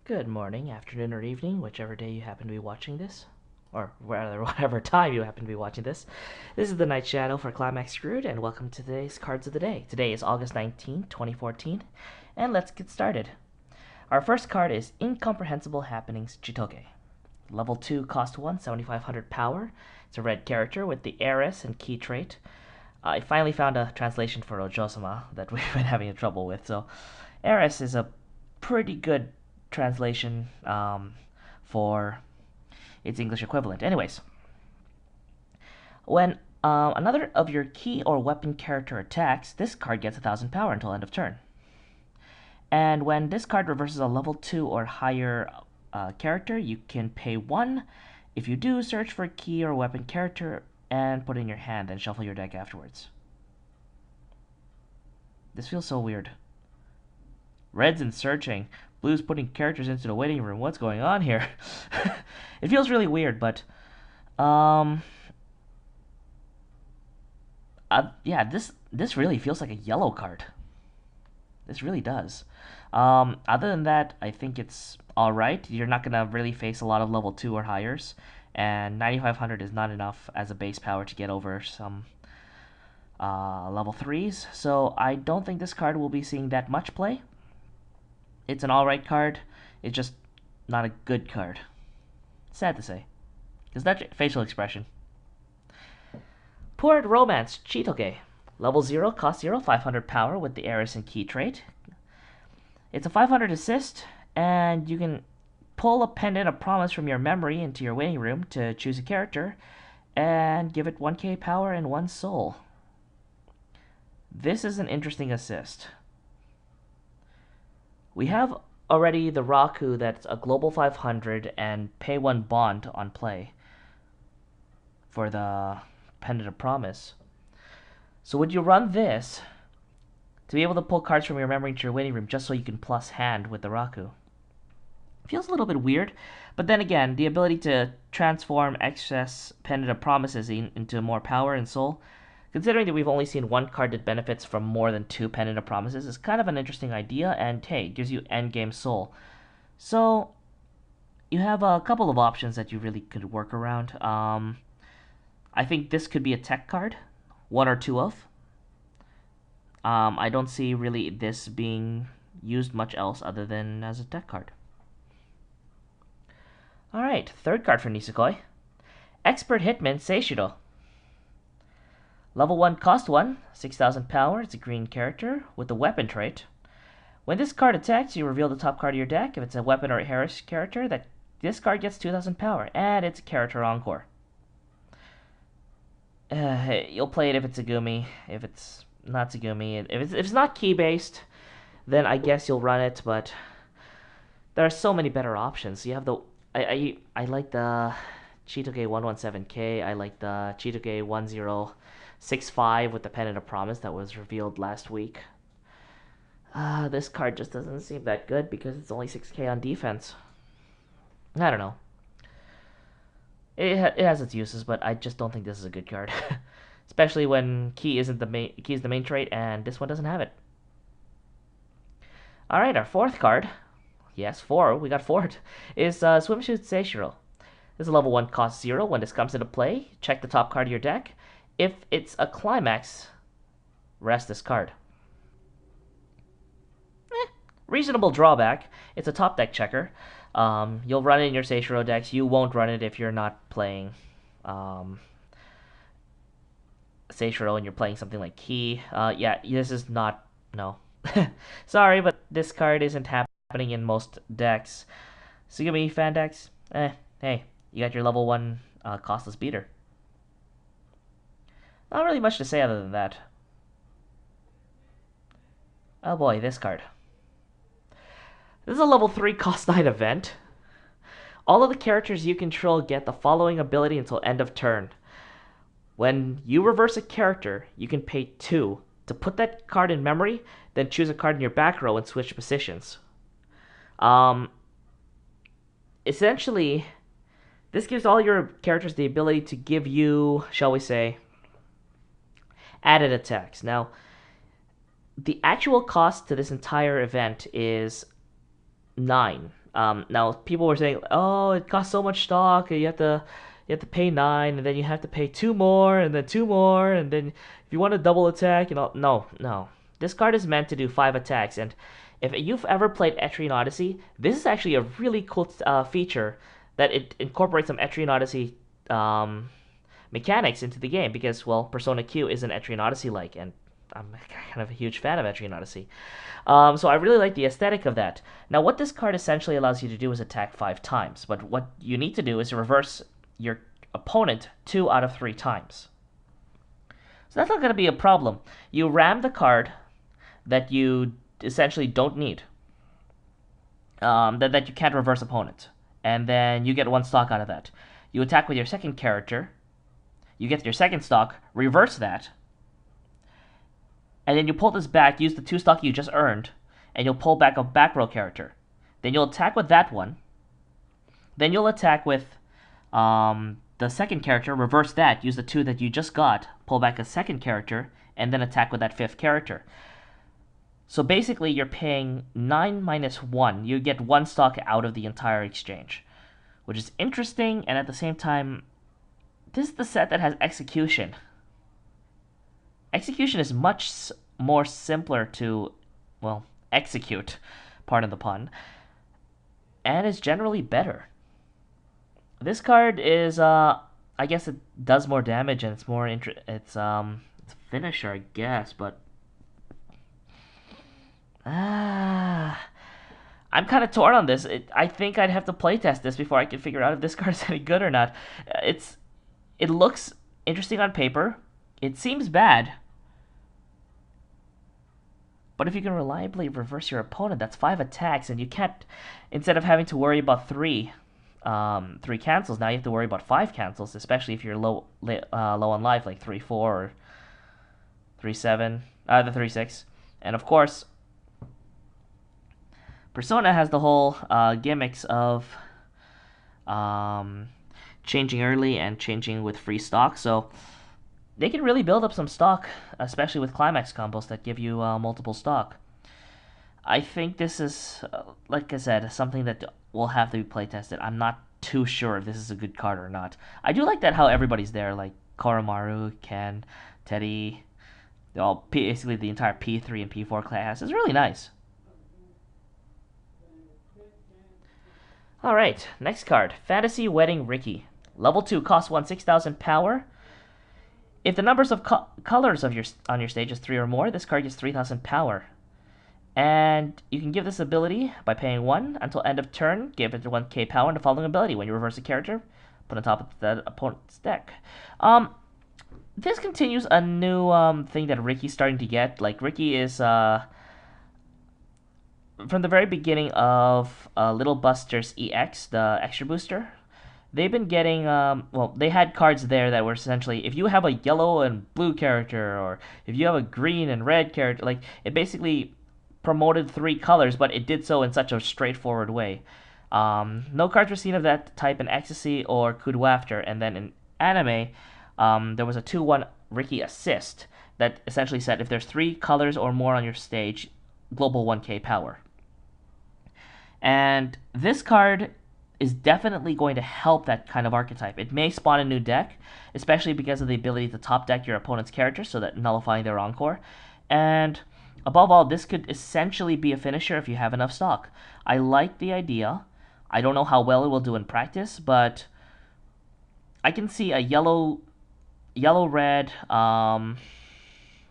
Good morning, afternoon, or evening, whichever day you happen to be watching this, or rather, whatever time you happen to be watching this. This is the Night Shadow for Climax Screwed, and welcome to today's Cards of the Day. Today is August 19th, 2014, and let's get started. Our first card is Incomprehensible Happenings Chitoge. Level 2, cost 1, 7500 power. It's a red character with the Heiress and key trait. I finally found a translation for Ojosama that we've been having trouble with, so Heiress is a pretty good translation for its English equivalent. Anyways, when another of your key or weapon character attacks, this card gets 1000 power until end of turn. And when this card reverses a level 2 or higher character, you can pay 1. If you do, search for a key or weapon character and put it in your hand, then shuffle your deck afterwards. This feels so weird. Red's in searching. Blue's putting characters into the waiting room. What's going on here? It feels really weird, but yeah, this really feels like a yellow card. This really does. Other than that, I think it's all right. You're not gonna really face a lot of level 2 or highers, and 9500 is not enough as a base power to get over some level 3s. So I don't think this card will be seeing that much play. It's an alright card. It's just not a good card. Sad to say. Because that facial expression. Poured Romance Chitoge. Level 0, cost 0, 500 power with the Heiress and key trait. It's a 500 assist, and you can pull a Pendant of Promise from your memory into your waiting room to choose a character, and give it 1k power and 1 soul. This is an interesting assist. We have already the Raku that's a global 500 and pay 1 bond on play for the Pendant of Promise. So would you run this to be able to pull cards from your memory into your waiting room just so you can plus hand with the Raku? Feels a little bit weird, but then again, the ability to transform excess Pendant of Promises into more power and soul, considering that we've only seen one card that benefits from more than 2 Pendant of Promises, is kind of an interesting idea, and hey, gives you endgame soul. So, you have a couple of options that you really could work around. I think this could be a tech card, 1 or 2 of. I don't see really this being used much else other than as a tech card. Alright, third card for Nisekoi. Expert Hitman Seishiro. Level 1, cost 1, 6000 power. It's a green character with the weapon trait. When this card attacks, you reveal the top card of your deck. If it's a weapon or a Heiress character, this card gets 2000 power, and it's a character encore. You'll play it if it's a Gumi. If it's not Tsugumi, if it's not key based, then I guess you'll run it. But there are so many better options. You have the I like the Chitoge 117K. I like the Chitoge 1065 with the Pendant of Promise that was revealed last week. This card just doesn't seem that good because it's only 6k on defense. I don't know. It has its uses, but I just don't think this is a good card. Especially when key is the main trait, and this one doesn't have it. Alright, our fourth card. Yes, 4. We got 4. Is Swimsuits Seishiro. This is a level 1, cost 0. When this comes into play, check the top card of your deck. If it's a Climax, rest this card. Reasonable drawback. It's a top deck checker. You'll run it in your Seishiro decks. You won't run it if you're not playing Seishiro and you're playing something like Key. Yeah, this is not... No. Sorry, but this card isn't happening in most decks. Tsugumi fan decks? Hey, you got your level 1 costless beater. Not really much to say other than that. Oh boy, this card. This is a level 3 cost 9 event. All of the characters you control get the following ability until end of turn. When you reverse a character, you can pay 2 to put that card in memory, then choose a card in your back row and switch positions. Essentially, this gives all your characters the ability to give you, shall we say, added attacks. Now, the actual cost to this entire event is 9. Now people were saying, "Oh, it costs so much stock. You have to pay 9, and then you have to pay 2 more, and then 2 more, and then if you want to double attack, no, no. This card is meant to do 5 attacks, and if you've ever played Etrian Odyssey, this is actually a really cool feature that it incorporates some Etrian Odyssey mechanics into the game because, well, Persona Q is an Etrian Odyssey-like, and I'm kind of a huge fan of Etrian Odyssey. So I really like the aesthetic of that. Now, what this card essentially allows you to do is attack 5 times, but what you need to do is reverse your opponent 2 out of 3 times. So that's not going to be a problem. You ram the card that you essentially don't need, that you can't reverse opponent, and then you get 1 stock out of that. You attack with your second character, you get your second stock, reverse that, and then you pull this back, use the 2 stock you just earned, and you'll pull back a back row character. Then you'll attack with that one. Then you'll attack with the second character, reverse that, use the 2 that you just got, pull back a second character, and then attack with that 5th character. So basically, you're paying 9 minus 1. You get 1 stock out of the entire exchange, which is interesting, and at the same time, this is the set that has execution. Execution is much more simpler to, well, execute, pardon the pun, and is generally better. This card is, I guess it does more damage and it's more it's a finisher, I guess, but I'm kind of torn on this. I think I'd have to playtest this before I can figure out if this card is any good or not. It looks interesting on paper. It seems bad. But if you can reliably reverse your opponent, that's 5 attacks, and you can't, instead of having to worry about 3 cancels, now you have to worry about 5 cancels, especially if you're low on life, like 3-4 or 3-7, the 3-6. And of course, Persona has the whole gimmicks of changing early and changing with free stock, so they can really build up some stock, especially with Climax combos that give you multiple stock. I think this is, like I said, something that will have to be playtested. I'm not too sure if this is a good card or not. I do like that how everybody's there, like Koromaru, Ken, Teddy, all basically the entire P3 and P4 class. It's really nice. Alright, next card, Fantasy Wedding Ricky. Level 2, cost 1, 6,000 power. If the numbers of colors of on your stage is 3 or more, this card gets 3,000 power. And you can give this ability by paying 1 until end of turn. Give it 1k power and the following ability. When you reverse a character, put on top of the opponent's deck. This continues a new thing that Ricky's starting to get. Like, Ricky is from the very beginning of Little Busters EX, the extra booster. They've been getting, well, they had cards there that were essentially, if you have a yellow and blue character, or if you have a green and red character, like, it basically promoted 3 colors, but it did so in such a straightforward way. No cards were seen of that type in Ecstasy or Kudo After, and then in anime, there was a 2-1 Ricky Assist that essentially said if there's 3 colors or more on your stage, global 1k power. And this card is definitely going to help that kind of archetype. It may spawn a new deck, especially because of the ability to top deck your opponent's character, so that nullifying their encore. And above all, this could essentially be a finisher if you have enough stock. I like the idea. I don't know how well it will do in practice, but I can see a yellow-red,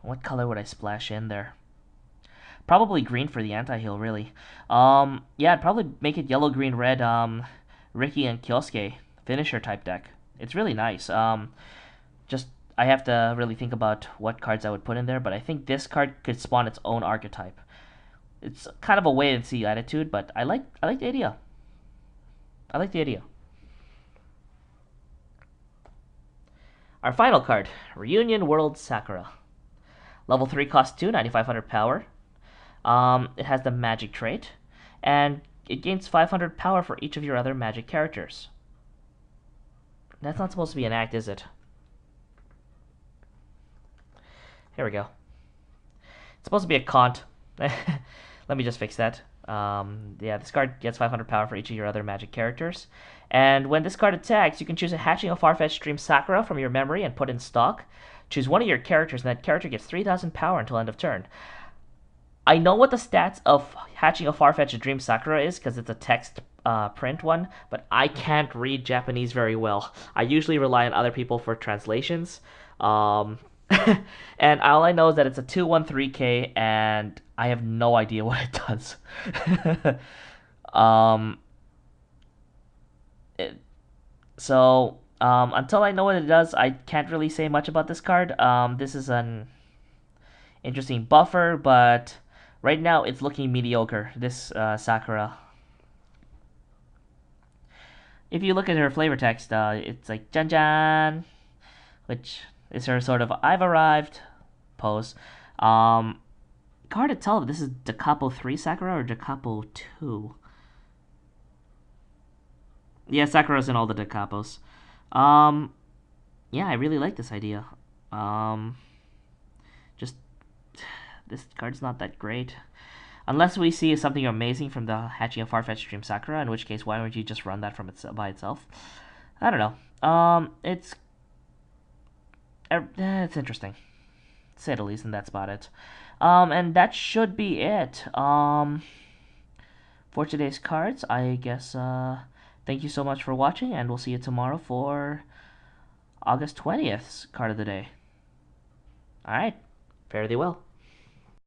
what color would I splash in there? Probably green for the anti-heal, really. Yeah, I'd probably make it yellow, green, red, Ricky and Kyosuke finisher type deck. It's really nice. Just, I have to really think about what cards I would put in there, but I think this card could spawn its own archetype. It's kind of a wait-and-see attitude, but I like the idea. I like the idea. Our final card, Reunion World Sakura. Level 3 cost 2, 9,500 power. It has the magic trait, and it gains 500 power for each of your other magic characters. That's not supposed to be an act, is it? Here we go. It's supposed to be a CONT. Let me just fix that. Yeah, this card gets 500 power for each of your other magic characters. And when this card attacks, you can choose a Hatching of Farfetch'd Dream Sakura from your memory and put in stock. Choose one of your characters, and that character gets 3,000 power until end of turn. I know what the stats of Hatching a Farfetch'd Dream Sakura is because it's a text print one, but I can't read Japanese very well. I usually rely on other people for translations. Um, and all I know is that it's a 2/1/3K, and I have no idea what it does. um, it, until I know what it does, I can't really say much about this card. This is an interesting buffer, but right now it's looking mediocre, this Sakura. If you look at her flavor text, it's like Jan Jan, which is her sort of I've arrived pose. Hard to tell if this is Da Capo 3 Sakura or Da Capo 2. Yeah, Sakura's in all the Da Capos. Yeah, I really like this idea. Just this card's not that great. Unless we see something amazing from the Hatching of Farfetch'd Dream Sakura, in which case, why would you just run that from by itself? I don't know. It's interesting, to say the least, and that's about it. And that should be it. For today's cards, I guess. Thank you so much for watching, and we'll see you tomorrow for August 20th's card of the day. All right, fare thee well.